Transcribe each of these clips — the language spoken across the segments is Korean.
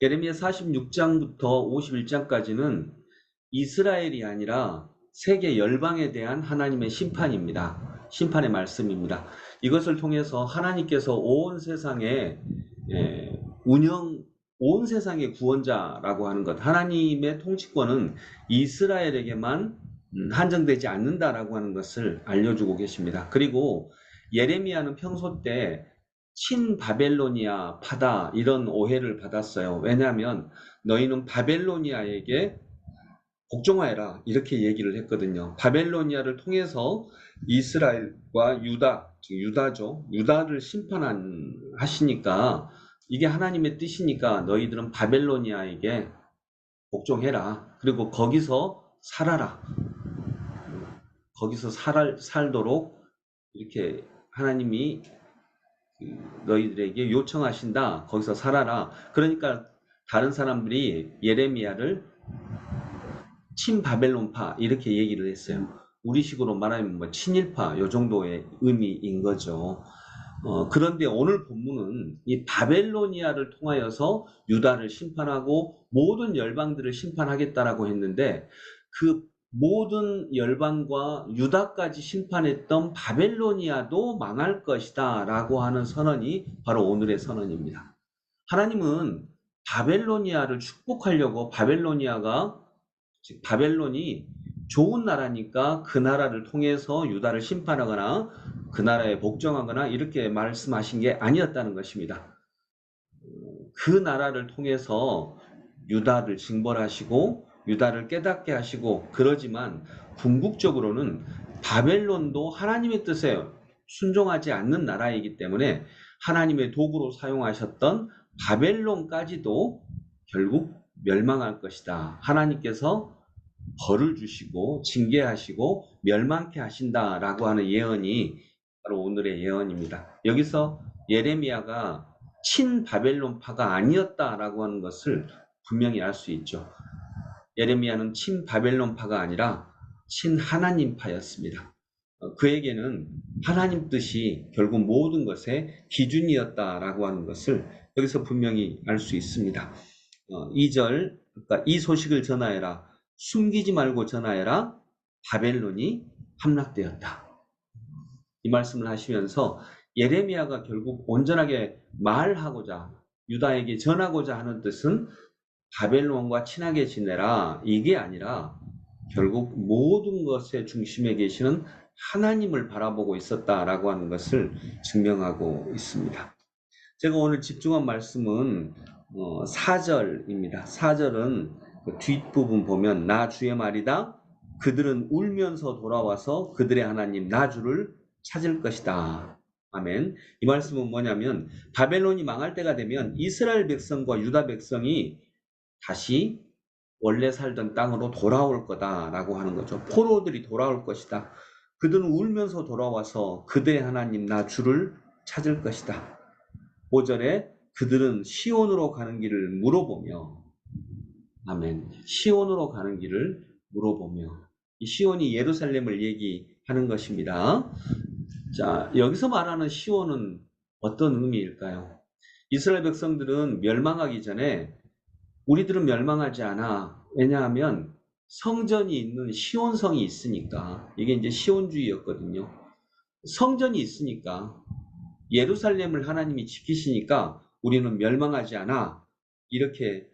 예레미야 46장부터 51장까지는 이스라엘이 아니라 세계 열방에 대한 하나님의 심판입니다. 심판의 말씀입니다. 이것을 통해서 하나님께서 온 세상에 온 세상의 구원자라고 하는 것, 하나님의 통치권은 이스라엘에게만 한정되지 않는다라고 하는 것을 알려주고 계십니다. 그리고 예레미야는 평소 때 친바벨로니아 파다 이런 오해를 받았어요. 왜냐하면 너희는 바벨로니아에게 복종하여라 이렇게 얘기를 했거든요. 바벨로니아를 통해서 이스라엘과 유다, 즉 유다죠. 유다를 심판하시니까 이게 하나님의 뜻이니까 너희들은 바벨로니아에게 복종해라. 그리고 거기서 살아라. 거기서 살도록 이렇게 하나님이 너희들에게 요청하신다. 거기서 살아라. 그러니까 다른 사람들이 예레미야를 친바벨론파 이렇게 얘기를 했어요. 우리식으로 말하면 뭐 친일파 요 정도의 의미인 거죠. 그런데 오늘 본문은 이 바벨로니아를 통하여서 유다를 심판하고 모든 열방들을 심판하겠다라고 했는데 그 모든 열방과 유다까지 심판했던 바벨로니아도 망할 것이다 라고 하는 선언이 바로 오늘의 선언입니다. 하나님은 바벨로니아를 축복하려고 즉 바벨론이 좋은 나라니까 그 나라를 통해서 유다를 심판하거나 그 나라에 복종하거나 이렇게 말씀하신 게 아니었다는 것입니다. 그 나라를 통해서 유다를 징벌하시고 유다를 깨닫게 하시고 그러지만 궁극적으로는 바벨론도 하나님의 뜻에 순종하지 않는 나라이기 때문에 하나님의 도구로 사용하셨던 바벨론까지도 결국 멸망할 것이다. 하나님께서 벌을 주시고 징계하시고 멸망케 하신다라고 하는 예언이 바로 오늘의 예언입니다. 여기서 예레미야가 친바벨론파가 아니었다라고 하는 것을 분명히 알 수 있죠. 예레미야는 친바벨론파가 아니라 친하나님파였습니다. 그에게는 하나님 뜻이 결국 모든 것의 기준이었다라고 하는 것을 여기서 분명히 알 수 있습니다. 2절, 그러니까 이 소식을 전하여라. 숨기지 말고 전하여라. 바벨론이 함락되었다. 이 말씀을 하시면서 예레미야가 결국 온전하게 말하고자 유다에게 전하고자 하는 뜻은 바벨론과 친하게 지내라 이게 아니라 결국 모든 것의 중심에 계시는 하나님을 바라보고 있었다라고 하는 것을 증명하고 있습니다. 제가 오늘 집중한 말씀은 4절입니다. 4절은 그 뒷부분 보면 나 주의 말이다. 그들은 울면서 돌아와서 그들의 하나님 나 주를 찾을 것이다. 아멘. 이 말씀은 뭐냐면 바벨론이 망할 때가 되면 이스라엘 백성과 유다 백성이 다시 원래 살던 땅으로 돌아올 거다라고 하는 거죠. 포로들이 돌아올 것이다. 그들은 울면서 돌아와서 그들의 하나님 나 주를 찾을 것이다. 5절에 그들은 시온으로 가는 길을 물어보며 아멘. 시온으로 가는 길을 물어보며 이 시온이 예루살렘을 얘기하는 것입니다. 자, 여기서 말하는 시온은 어떤 의미일까요? 이스라엘 백성들은 멸망하기 전에 우리들은 멸망하지 않아. 왜냐하면 성전이 있는 시온성이 있으니까. 이게 이제 시온주의였거든요. 성전이 있으니까 예루살렘을 하나님이 지키시니까 우리는 멸망하지 않아. 이렇게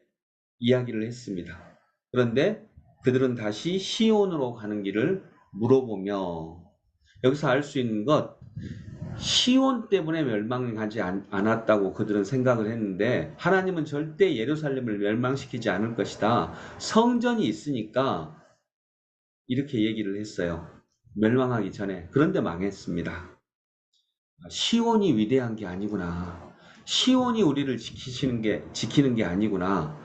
이야기를 했습니다. 그런데 그들은 다시 시온으로 가는 길을 물어보며 여기서 알 수 있는 것 시온 때문에 멸망하지 않았다고 그들은 생각을 했는데 하나님은 절대 예루살렘을 멸망시키지 않을 것이다. 성전이 있으니까 이렇게 얘기를 했어요. 멸망하기 전에. 그런데 망했습니다. 시온이 위대한 게 아니구나. 시온이 우리를 지키는 게 아니구나.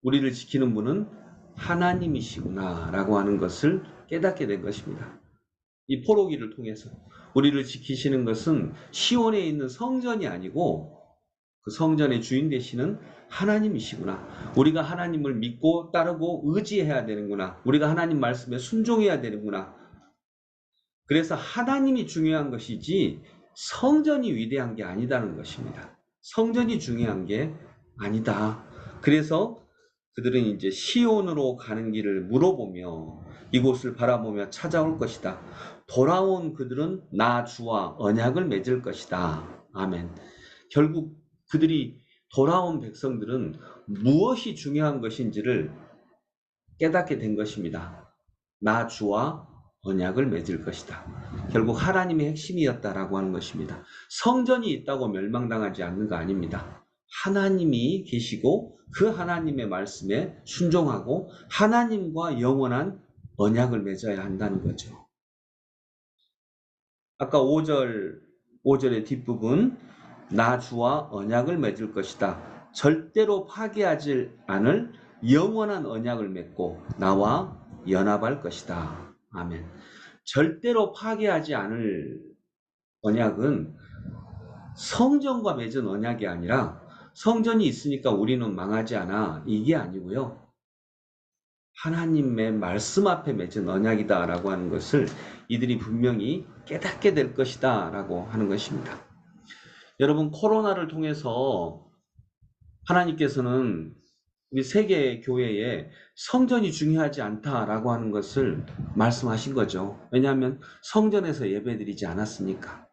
우리를 지키는 분은 하나님이시구나 라고 하는 것을 깨닫게 된 것입니다. 이 포로기를 통해서 우리를 지키시는 것은 시온에 있는 성전이 아니고 그 성전의 주인 되시는 하나님이시구나. 우리가 하나님을 믿고 따르고 의지해야 되는구나. 우리가 하나님 말씀에 순종해야 되는구나. 그래서 하나님이 중요한 것이지 성전이 위대한 게 아니다는 것입니다. 성전이 중요한 게 아니다. 그래서 그들은 이제 시온으로 가는 길을 물어보며 이곳을 바라보며 찾아올 것이다. 돌아온 그들은 나 주와 언약을 맺을 것이다. 아멘. 결국 그들이 돌아온 백성들은 무엇이 중요한 것인지를 깨닫게 된 것입니다. 나 주와 언약을 맺을 것이다. 결국 하나님의 핵심이었다라고 하는 것입니다. 성전이 있다고 멸망당하지 않는 거 아닙니다. 하나님이 계시고 그 하나님의 말씀에 순종하고 하나님과 영원한 언약을 맺어야 한다는 거죠. 아까 5절의 뒷부분 나 주와 언약을 맺을 것이다. 절대로 파괴하지 않을 영원한 언약을 맺고 나와 연합할 것이다. 아멘. 절대로 파괴하지 않을 언약은 성전과 맺은 언약이 아니라 성전이 있으니까 우리는 망하지 않아 이게 아니고요. 하나님의 말씀 앞에 맺은 언약이다라고 하는 것을 이들이 분명히 깨닫게 될 것이다라고 하는 것입니다. 여러분, 코로나를 통해서 하나님께서는 우리 세계 교회에 성전이 중요하지 않다라고 하는 것을 말씀하신 거죠. 왜냐하면 성전에서 예배드리지 않았으니까.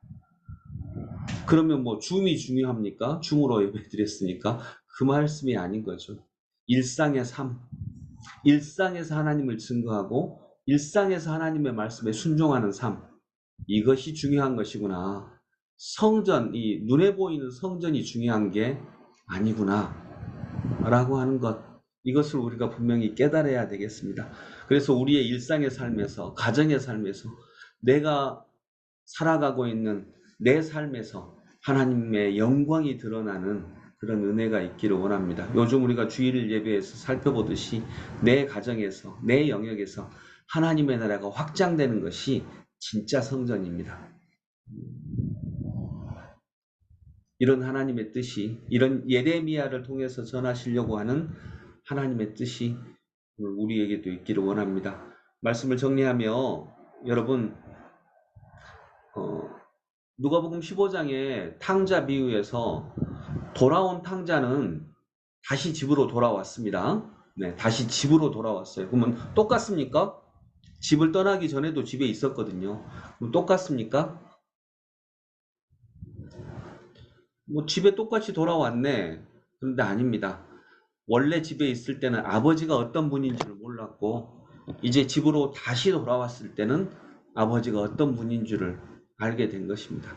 그러면 뭐 줌이 중요합니까? 줌으로 예배드렸으니까? 그 말씀이 아닌 거죠. 일상의 삶, 일상에서 하나님을 증거하고 일상에서 하나님의 말씀에 순종하는 삶, 이것이 중요한 것이구나. 성전, 이 눈에 보이는 성전이 중요한 게 아니구나 라고 하는 것, 이것을 우리가 분명히 깨달아야 되겠습니다. 그래서 우리의 일상의 삶에서, 가정의 삶에서, 내가 살아가고 있는 내 삶에서 하나님의 영광이 드러나는 그런 은혜가 있기를 원합니다. 요즘 우리가 주일 예배에서 살펴보듯이 내 가정에서, 내 영역에서 하나님의 나라가 확장되는 것이 진짜 성전입니다. 이런 하나님의 뜻이, 이런 예레미야를 통해서 전하시려고 하는 하나님의 뜻이 우리에게도 있기를 원합니다. 말씀을 정리하며 여러분, 누가복음 15장의 탕자 비유에서 돌아온 탕자는 다시 집으로 돌아왔습니다. 네, 다시 집으로 돌아왔어요. 그러면 똑같습니까? 집을 떠나기 전에도 집에 있었거든요. 그럼 똑같습니까? 뭐 집에 똑같이 돌아왔네. 그런데 아닙니다. 원래 집에 있을 때는 아버지가 어떤 분인지를 몰랐고 이제 집으로 다시 돌아왔을 때는 아버지가 어떤 분인 줄을 알게 된 것입니다.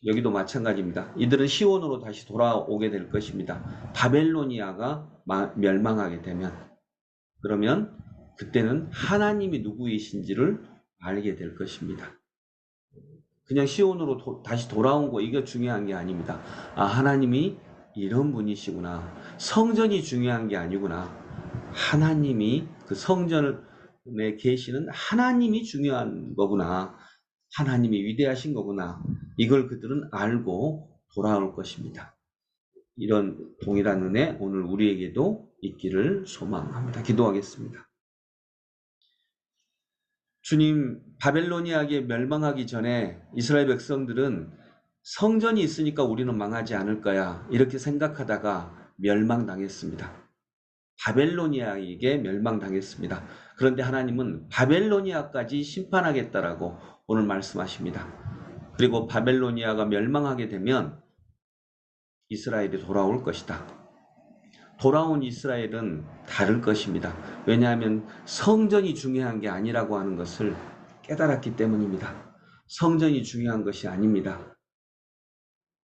여기도 마찬가지입니다. 이들은 시온으로 다시 돌아오게 될 것입니다. 바벨로니아가 멸망하게 되면, 그러면 그때는 하나님이 누구이신지를 알게 될 것입니다. 그냥 시온으로 다시 돌아온 거, 이게 중요한 게 아닙니다. 아, 하나님이 이런 분이시구나. 성전이 중요한 게 아니구나. 하나님이 그 성전에 계시는 하나님이 중요한 거구나. 하나님이 위대하신 거구나. 이걸 그들은 알고 돌아올 것입니다. 이런 동일한 은혜 오늘 우리에게도 있기를 소망합니다. 기도하겠습니다. 주님, 바벨로니아에게 멸망하기 전에 이스라엘 백성들은 성전이 있으니까 우리는 망하지 않을 거야, 이렇게 생각하다가 멸망당했습니다. 바벨로니아에게 멸망당했습니다. 그런데 하나님은 바벨로니아까지 심판하겠다라고 오늘 말씀하십니다. 그리고 바벨로니아가 멸망하게 되면 이스라엘이 돌아올 것이다. 돌아온 이스라엘은 다를 것입니다. 왜냐하면 성전이 중요한 게 아니라고 하는 것을 깨달았기 때문입니다. 성전이 중요한 것이 아닙니다.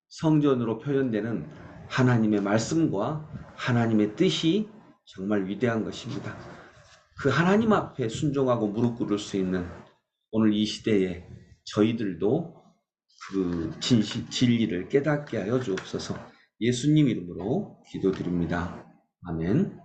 성전으로 표현되는 하나님의 말씀과 하나님의 뜻이 정말 위대한 것입니다. 그 하나님 앞에 순종하고 무릎 꿇을 수 있는 오늘 이 시대에 저희들도 그 진리를 깨닫게 하여 주옵소서. 예수님 이름으로 기도드립니다. 아멘.